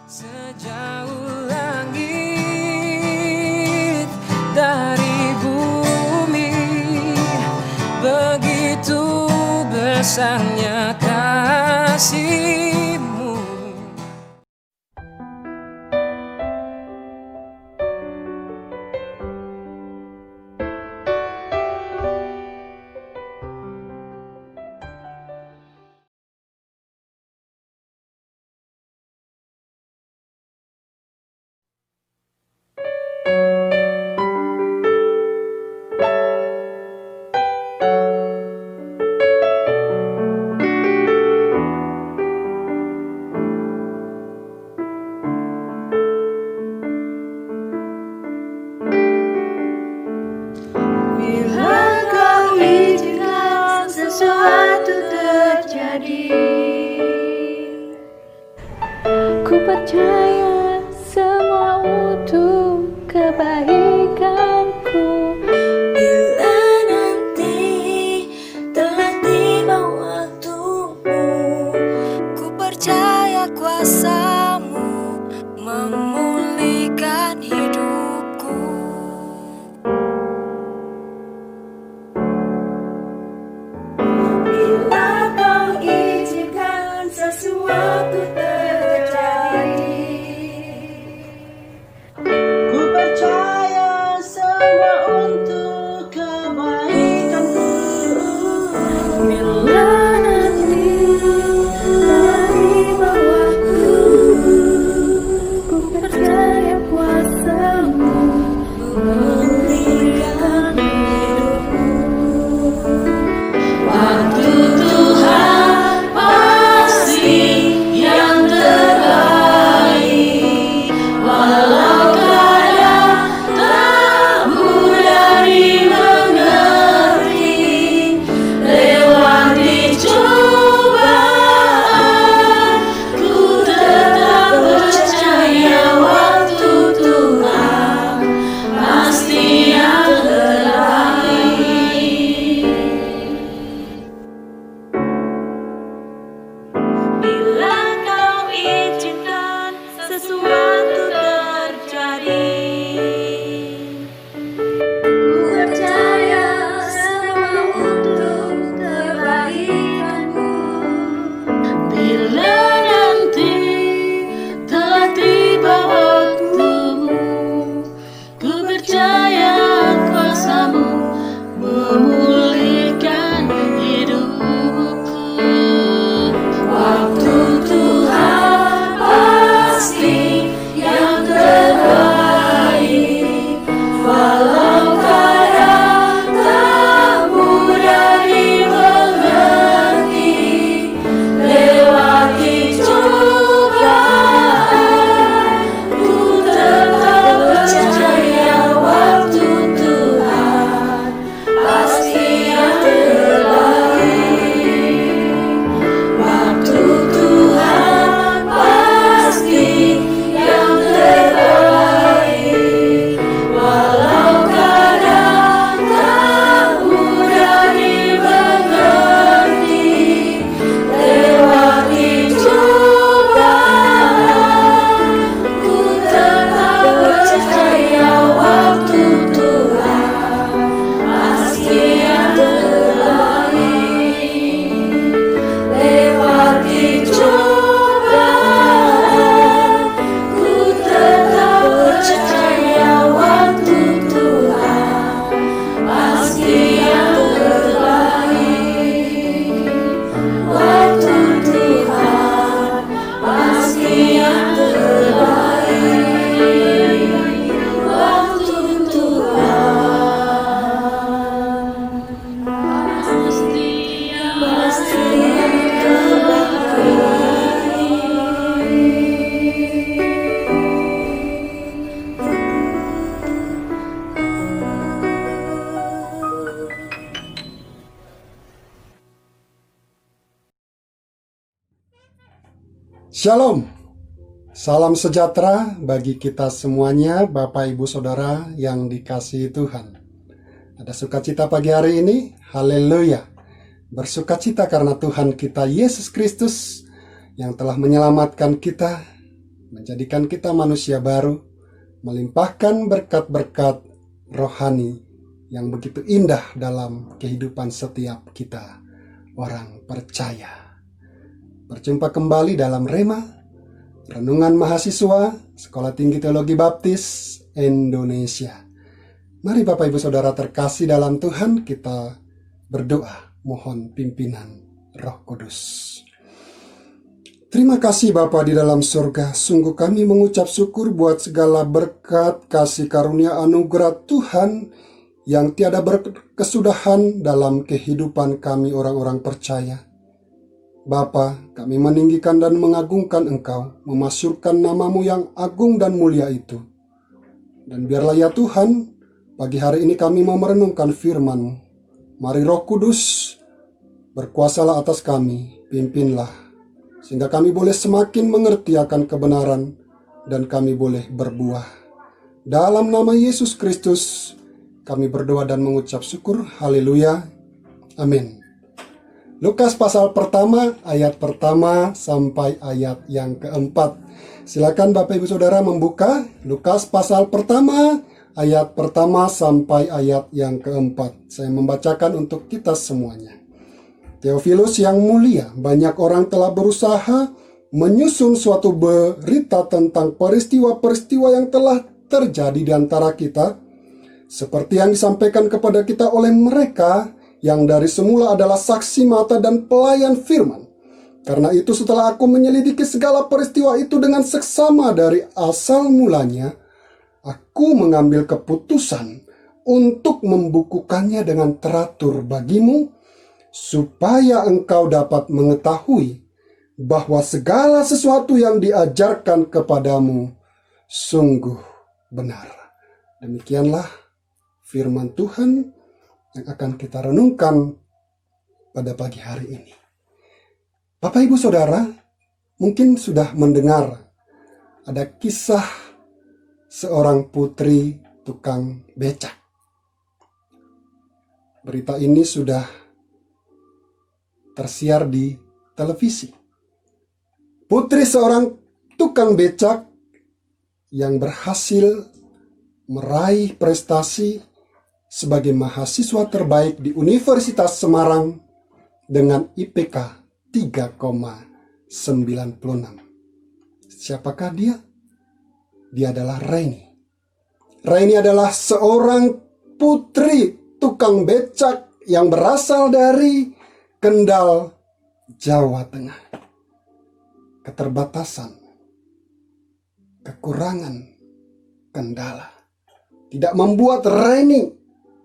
Sejauh langit dari bumi, begitu besarnya kasih-Mu. Ku percaya semua untuk kebaikanku. Bila nanti telah tiba waktumu, ku percaya kuasa-Mu memulihkan hidupku. Bila Kau izinkan sesuatu Ku percaya semua untuk kebaikanku. bila nanti telah tiba waktu, ku percaya kuasa-Mu memulihkan hidupku. Waktu Tuhan pasti yang terbaik, walau kadang tak mudah dimengerti. Lewati cobaan, ku tetap percaya waktu Tuhan pasti yang terbaik. Bila Kau izinkan sesuatu terjadi, ku percaya semua untuk kebaikanmu. Bila nanti telah tiba waktumu, ku percaya kuasa-Mu memulihkan hidupku. Waktu Tuhan pasti yang terbaik, walau kadang tak mudah dimengerti. Lewati cobaan, ku tetap percaya waktu Tuhan pasti yang terbaik. Waktu Tuhan pasti yang terbaik, walau kadang tak mudah dimengerti. Lewati cobaan, ku tetap percaya waktu Tuhan pasti yang terbaik. Lewati cobaan, ku tetap percaya waktu Tuhan pasti yang terbaik. Waktu Tuhan pasti yang terbaik. Waktu Tuhan pasti yang Shalom, salam sejahtera bagi kita semuanya, Bapak Ibu Saudara yang dikasihi Tuhan. Ada sukacita pagi hari ini, haleluya. Bersukacita karena Tuhan kita Yesus Kristus yang telah menyelamatkan kita menjadikan kita manusia baru, melimpahkan berkat-berkat rohani yang begitu indah dalam kehidupan setiap kita, orang percaya. Berjumpa kembali dalam Rema, Renungan Mahasiswa Sekolah Tinggi Teologi Baptis Indonesia. Mari Bapak Ibu Saudara terkasih dalam Tuhan, kita berdoa mohon pimpinan Roh Kudus. Terima kasih Bapa di dalam surga, sungguh kami mengucap syukur buat segala berkat, kasih karunia anugerah Tuhan yang tiada berkesudahan dalam kehidupan kami orang-orang percaya. Bapa, kami meninggikan dan mengagungkan Engkau, memasyurkan nama-Mu yang agung dan mulia itu. Dan biarlah ya Tuhan, pagi hari ini kami mau merenungkan firman-Mu. Mari Roh Kudus, berkuasalah atas kami, pimpinlah, sehingga kami boleh semakin mengerti akan kebenaran, dan kami boleh berbuah. Dalam nama Yesus Kristus, kami berdoa dan mengucap syukur. Haleluya. Amin. Lukas pasal pertama, ayat pertama sampai ayat yang keempat. Silakan Bapak Ibu Saudara membuka Lukas pasal pertama, ayat pertama sampai ayat yang keempat. Saya membacakan untuk kita semuanya. Theophilus yang mulia, banyak orang telah berusaha menyusun suatu berita tentang peristiwa-peristiwa yang telah terjadi di antara kita, seperti yang disampaikan kepada kita oleh mereka yang dari semula adalah saksi mata dan pelayan firman. Karena itu setelah aku menyelidiki segala peristiwa itu dengan seksama dari asal mulanya, aku mengambil keputusan untuk membukukannya dengan teratur bagimu, supaya engkau dapat mengetahui bahwa segala sesuatu yang diajarkan kepadamu sungguh benar. Demikianlah firman Tuhan yang akan kita renungkan pada pagi hari ini. Bapak Ibu Saudara, mungkin sudah mendengar ada kisah seorang putri tukang becak. Berita ini sudah tersiar di televisi. Putri seorang tukang becak yang berhasil meraih prestasi sebagai mahasiswa terbaik di Universitas Semarang dengan IPK 3,96. Siapakah dia? Dia adalah Raini. Raini adalah seorang putri tukang becak yang berasal dari Kendal, Jawa Tengah. Keterbatasan, kekurangan, kendala tidak membuat Raini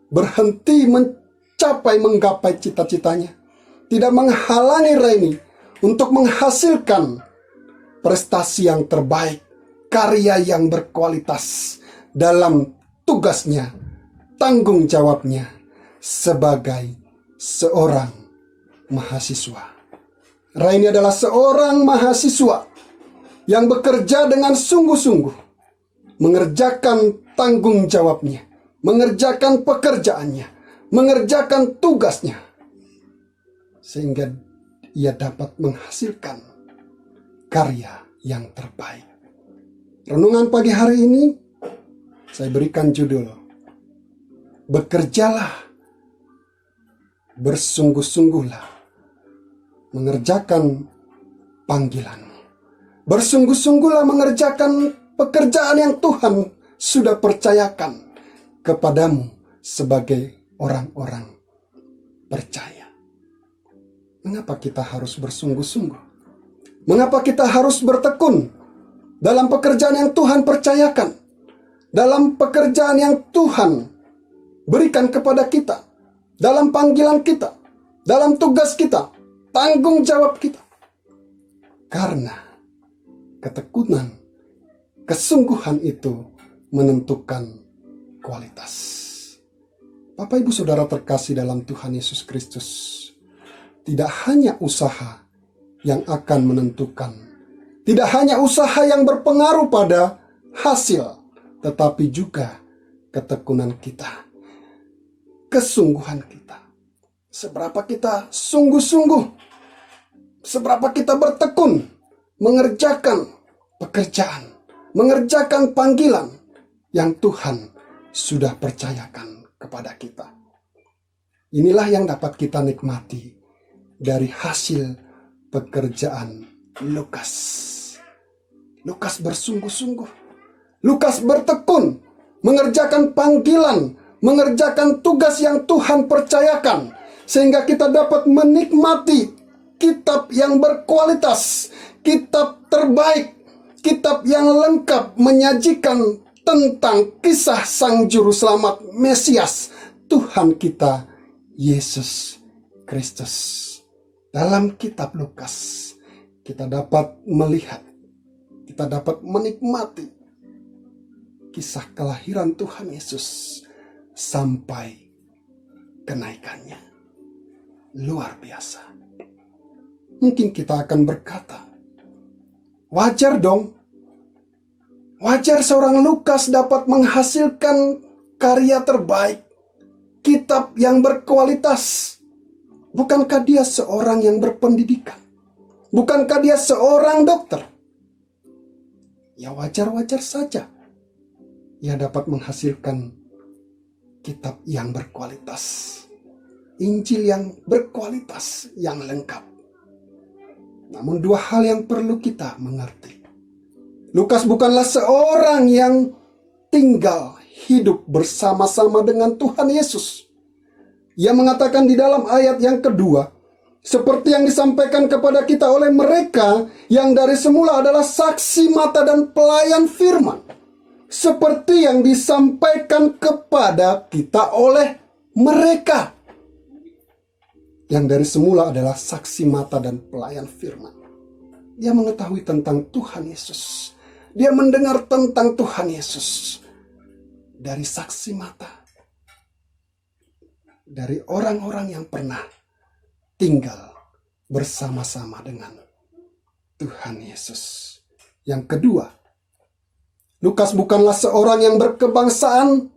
berhenti menggapai cita-citanya. Tidak menghalangi Raini untuk menghasilkan prestasi yang terbaik, karya yang berkualitas dalam tugasnya, tanggung jawabnya sebagai seorang mahasiswa. Raini adalah seorang mahasiswa yang bekerja dengan sungguh-sungguh, mengerjakan tanggung jawabnya, mengerjakan pekerjaannya, mengerjakan tugasnya, sehingga ia dapat menghasilkan karya yang terbaik. Renungan pagi hari ini saya berikan judul, bekerjalah, bersungguh-sungguhlah mengerjakan panggilanmu. Bersungguh-sungguhlah mengerjakan pekerjaan yang Tuhan sudah percayakan kepadamu sebagai orang-orang percaya. Mengapa kita harus bersungguh-sungguh? Mengapa kita harus bertekun dalam pekerjaan yang Tuhan percayakan? Dalam pekerjaan yang Tuhan berikan kepada kita, dalam panggilan kita, dalam tugas kita, tanggung jawab kita. Karena ketekunan, kesungguhan itu menentukan kualitas. Bapak Ibu Saudara terkasih dalam Tuhan Yesus Kristus, tidak hanya usaha yang akan menentukan, tidak hanya usaha yang berpengaruh pada hasil, tetapi juga ketekunan kita, kesungguhan kita. Seberapa kita sungguh-sungguh, seberapa kita bertekun mengerjakan pekerjaan, mengerjakan panggilan yang Tuhan sudah percayakan kepada kita. Inilah yang dapat kita nikmati dari hasil pekerjaan Lukas. Lukas bersungguh-sungguh. Lukas bertekun mengerjakan panggilan, mengerjakan tugas yang Tuhan percayakan, sehingga kita dapat menikmati kitab yang berkualitas, kitab terbaik, kitab yang lengkap menyajikan tentang kisah Sang Juru Selamat Mesias, Tuhan kita Yesus Kristus. Dalam kitab Lukas kita dapat melihat, kita dapat menikmati kisah kelahiran Tuhan Yesus sampai kenaikannya. Luar biasa. Mungkin kita akan berkata, wajar dong. Wajar seorang Lukas dapat menghasilkan karya terbaik, kitab yang berkualitas. Bukankah dia seorang yang berpendidikan? Bukankah dia seorang dokter? Ya wajar-wajar saja ia dapat menghasilkan kitab yang berkualitas, Injil yang berkualitas, yang lengkap. Namun dua hal yang perlu kita mengerti. Lukas bukanlah seorang yang tinggal hidup bersama-sama dengan Tuhan Yesus. Ia mengatakan di dalam ayat yang kedua, seperti yang disampaikan kepada kita oleh mereka yang dari semula adalah saksi mata dan pelayan firman. Seperti yang disampaikan kepada kita oleh mereka yang dari semula adalah saksi mata dan pelayan firman. Dia mengetahui tentang Tuhan Yesus. Dia mendengar tentang Tuhan Yesus dari saksi mata, dari orang-orang yang pernah tinggal bersama-sama dengan Tuhan Yesus. Yang kedua, Lukas bukanlah seorang yang berkebangsaan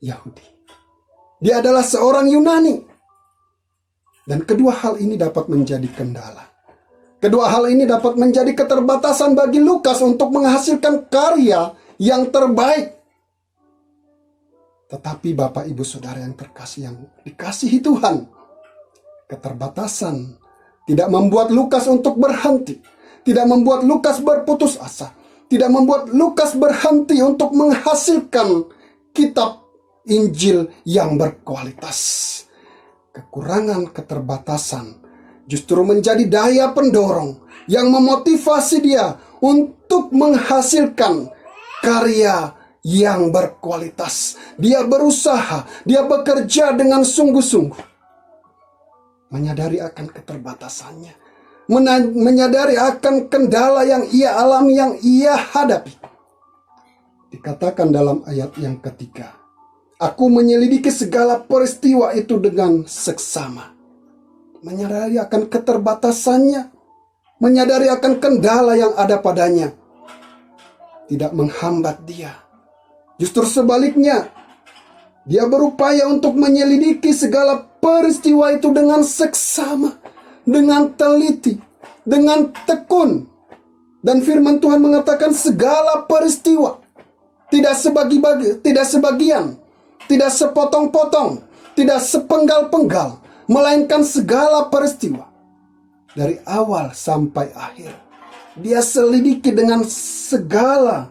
Yahudi. Dia adalah seorang Yunani. Dan kedua hal ini dapat menjadi kendala. Kedua hal ini dapat menjadi keterbatasan bagi Lukas untuk menghasilkan karya yang terbaik. Tetapi Bapak Ibu Saudara yang terkasih, yang dikasihi Tuhan, keterbatasan tidak membuat Lukas untuk berhenti. Tidak membuat Lukas berputus asa. Tidak membuat Lukas berhenti untuk menghasilkan kitab Injil yang berkualitas. Kekurangan, keterbatasan justru menjadi daya pendorong yang memotivasi dia untuk menghasilkan karya yang berkualitas. Dia berusaha, dia bekerja dengan sungguh-sungguh. Menyadari akan keterbatasannya, menyadari akan kendala yang ia alami, yang ia hadapi. Dikatakan dalam ayat yang ketiga, aku menyelidiki segala peristiwa itu dengan seksama. Menyadari akan keterbatasannya, menyadari akan kendala yang ada padanya, tidak menghambat dia. Justru sebaliknya, dia berupaya untuk menyelidiki segala peristiwa itu dengan seksama, dengan teliti, dengan tekun. Dan firman Tuhan mengatakan segala peristiwa, tidak sebagi-bagi, tidak sebagian, tidak sepotong-potong, tidak sepenggal-penggal, melainkan segala peristiwa dari awal sampai akhir. Dia selidiki dengan segala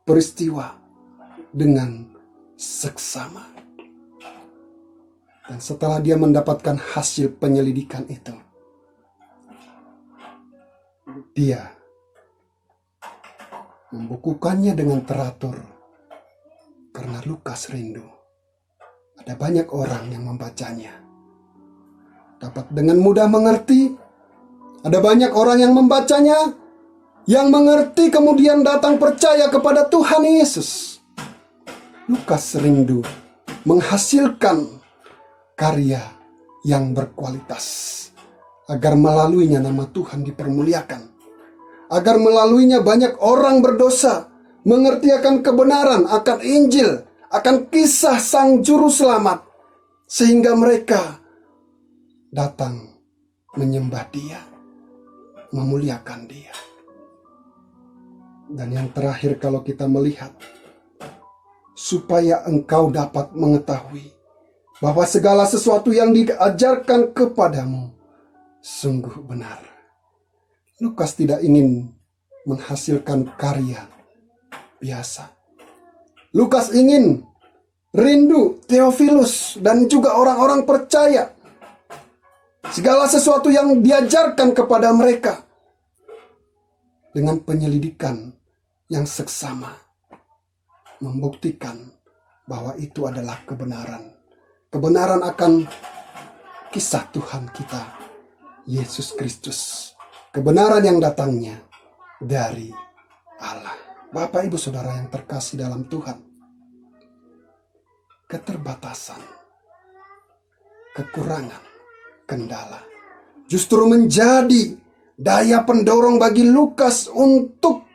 peristiwa dengan seksama. Dan setelah dia mendapatkan hasil penyelidikan itu, dia membukukannya dengan teratur karena Lukas rindu. Ada banyak orang yang membacanya, dapat dengan mudah mengerti. Ada banyak orang yang membacanya, yang mengerti kemudian datang percaya kepada Tuhan Yesus. Lukas rindu menghasilkan karya yang berkualitas, agar melaluinya nama Tuhan dipermuliakan, agar melaluinya banyak orang berdosa mengerti akan kebenaran, akan Injil, akan kisah Sang Juru Selamat, sehingga mereka datang menyembah Dia. memuliakan Dia. Dan yang terakhir, kalau kita melihat, supaya engkau dapat mengetahui bahwa segala sesuatu yang diajarkan kepadamu sungguh benar. Lukas tidak ingin menghasilkan karya biasa. Lukas ingin rindu Theophilus dan juga orang-orang percaya segala sesuatu yang diajarkan kepada mereka dengan penyelidikan yang seksama, membuktikan bahwa itu adalah kebenaran. Kebenaran akan kisah Tuhan kita, Yesus Kristus. Kebenaran yang datangnya dari Allah. Bapak, Ibu, Saudara yang terkasih dalam Tuhan, keterbatasan, kekurangan, kendala justru menjadi daya pendorong bagi Lukas untuk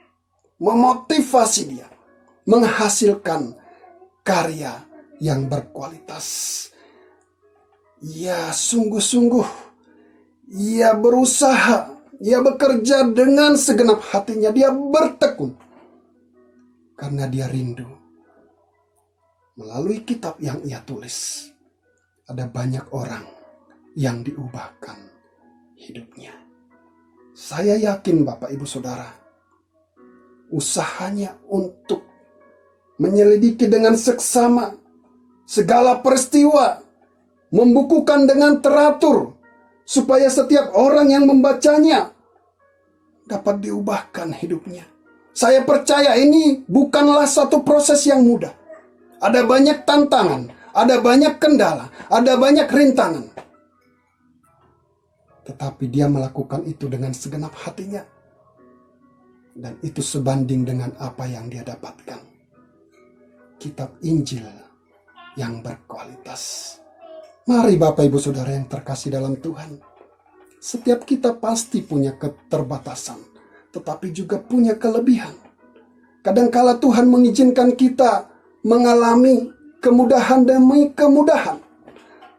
memotivasi dia menghasilkan karya yang berkualitas. Ia sungguh-sungguh, ia berusaha, ia bekerja dengan segenap hatinya, dia bertekun karena dia rindu. Melalui kitab yang ia tulis, ada banyak orang yang diubahkan hidupnya. Saya yakin Bapak, Ibu, Saudara, usahanya untuk menyelidiki dengan seksama segala peristiwa, membukukan dengan teratur, supaya setiap orang yang membacanya dapat diubahkan hidupnya. Saya percaya ini bukanlah satu proses yang mudah. Ada banyak tantangan, ada banyak kendala, ada banyak rintangan. Tetapi dia melakukan itu dengan segenap hatinya. Dan itu sebanding dengan apa yang dia dapatkan. Kitab Injil yang berkualitas. Mari Bapak, Ibu, Saudara yang terkasih dalam Tuhan. Setiap kita pasti punya keterbatasan, tetapi juga punya kelebihan. Kadangkala Tuhan mengizinkan kita mengalami kemudahan demi kemudahan.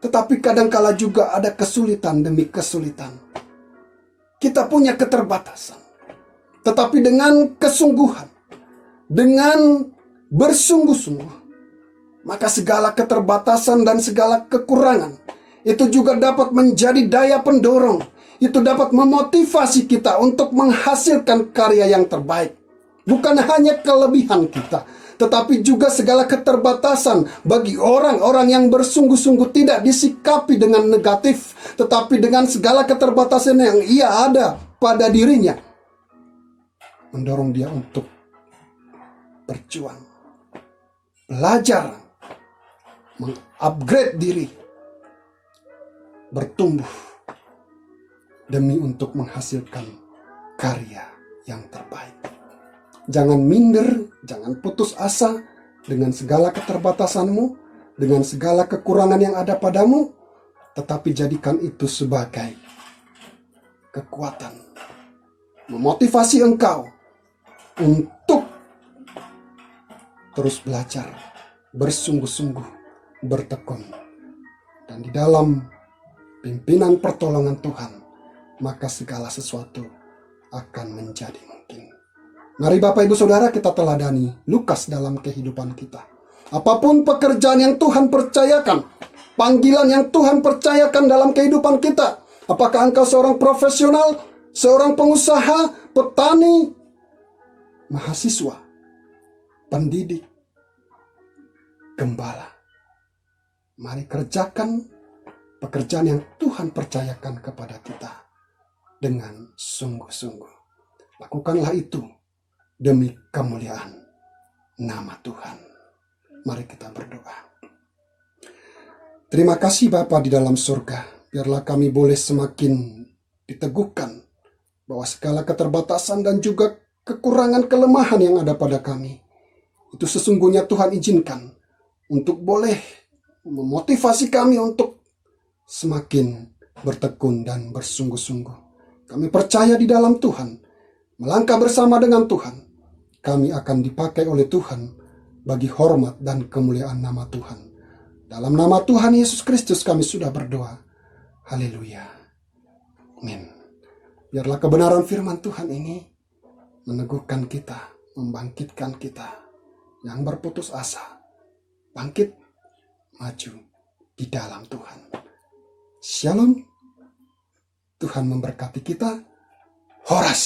Tetapi kadangkala juga ada kesulitan demi kesulitan. Kita punya keterbatasan. Tetapi dengan kesungguhan, dengan bersungguh-sungguh, maka segala keterbatasan dan segala kekurangan itu juga dapat menjadi daya pendorong. Itu dapat memotivasi kita untuk menghasilkan karya yang terbaik. Bukan hanya kelebihan kita, tetapi juga segala keterbatasan bagi orang-orang yang bersungguh-sungguh tidak disikapi dengan negatif, tetapi dengan segala keterbatasan yang ia ada pada dirinya, mendorong dia untuk berjuang, belajar, mengupgrade diri, bertumbuh demi untuk menghasilkan karya yang terbaik. Jangan minder, jangan putus asa dengan segala keterbatasanmu, dengan segala kekurangan yang ada padamu, tetapi jadikan itu sebagai kekuatan, memotivasi engkau untuk terus belajar, bersungguh-sungguh, bertekun. Dan di dalam pimpinan pertolongan Tuhan, maka segala sesuatu akan menjadi mungkin. Mari Bapak, Ibu, Saudara, kita teladani Lukas dalam kehidupan kita. Apapun pekerjaan yang Tuhan percayakan, panggilan yang Tuhan percayakan dalam kehidupan kita, apakah engkau seorang profesional, seorang pengusaha, petani, mahasiswa, pendidik, gembala, mari kerjakan pekerjaan yang Tuhan percayakan kepada kita dengan sungguh-sungguh. Lakukanlah itu demi kemuliaan nama Tuhan. Mari kita berdoa. Terima kasih Bapa di dalam surga. Biarlah kami boleh semakin diteguhkan bahwa segala keterbatasan dan juga kekurangan kelemahan yang ada pada kami, itu sesungguhnya Tuhan izinkan untuk boleh memotivasi kami untuk semakin bertekun dan bersungguh-sungguh. Kami percaya di dalam Tuhan, melangkah bersama dengan Tuhan, kami akan dipakai oleh Tuhan bagi hormat dan kemuliaan nama Tuhan. Dalam nama Tuhan Yesus Kristus kami sudah berdoa. Haleluya. Amin. Biarlah kebenaran firman Tuhan ini meneguhkan kita, membangkitkan kita yang berputus asa, bangkit, maju di dalam Tuhan. Shalom, Tuhan memberkati kita. Horas.